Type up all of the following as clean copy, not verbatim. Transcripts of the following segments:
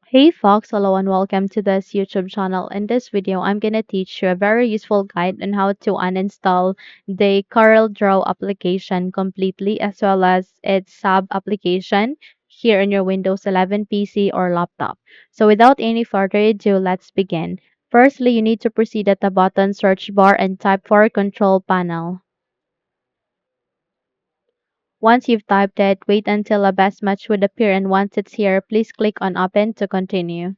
Hey folks, hello and welcome to this YouTube channel. In this video, I'm going to teach you a very useful guide on how to uninstall the CorelDraw application completely as well as its sub application here on your Windows 11 PC or laptop. So without any further ado, let's begin. Firstly, you need to proceed at the bottom search bar and type for control panel. Once you've typed it, wait until a best match would appear, and once it's here, please click on open to continue.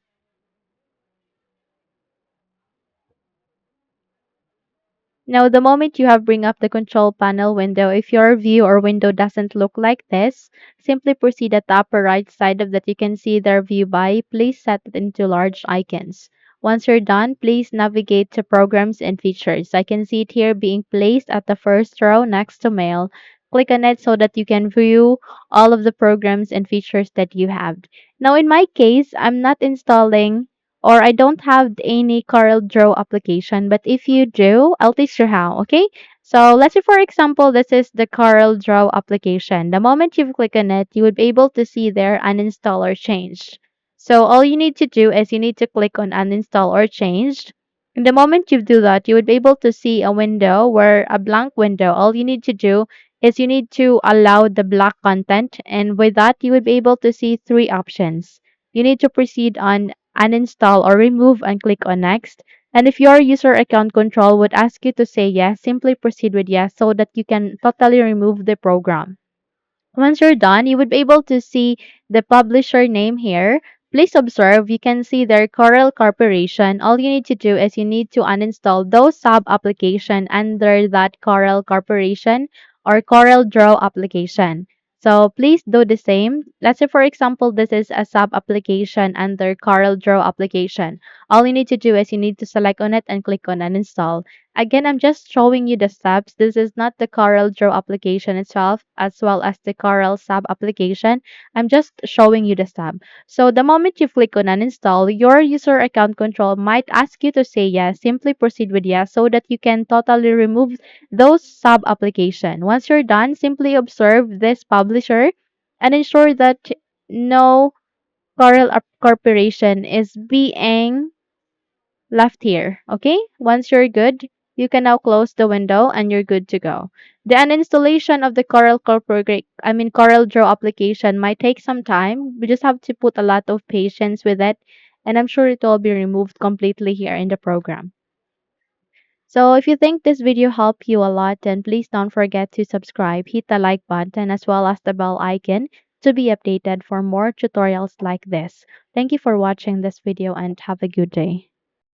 Now, the moment you have bring up the control panel window, if your view or window doesn't look like this, simply proceed at the upper right side of that you can see their view by. Please set it into large icons. Once you're done, please navigate to programs and features. I can see it here being placed at the first row next to mail. Click on it so that you can view all of the programs and features that you have. Now, in my case, I'm not installing or I don't have any CorelDRAW application, but if you do, I'll teach you how, okay? So let's say, for example, this is the CorelDRAW application. The moment you click on it, you would be able to see there uninstall or change. So all you need to do is you need to click on uninstall or change. And the moment you do that, you would be able to see a window where a blank window. All you need to do is you need to allow the black content. And with that, you would be able to see three options. You need to proceed on uninstall or remove and click on next. And if your user account control would ask you to say yes, simply proceed with yes so that you can totally remove the program. Once you're done, you would be able to see the publisher name here. Please observe, you can see their Corel Corporation. All you need to do is you need to uninstall those sub application under that Corel Corporation or Corel Draw application. So please do the same. Let's say for example, this is a sub application under Corel Draw application. All you need to do is you need to select on it and click on uninstall. Again, I'm just showing you the steps. This is not the CorelDRAW application itself, as well as the Corel sub application. I'm just showing you the step. So the moment you click on uninstall, your user account control might ask you to say yes. Simply proceed with yes so that you can totally remove those sub application. Once you're done, simply observe this publisher and ensure that no Corporation is being left here. Okay? Once you're good, you can now close the window and you're good to go. The uninstallation of the Corel Draw application might take some time. We just have to put a lot of patience with it, and I'm sure it will be removed completely here in the program. So if you think this video helped you a lot, then please don't forget to subscribe, hit the like button as well as the bell icon to be updated for more tutorials like this. Thank you for watching this video and have a good day.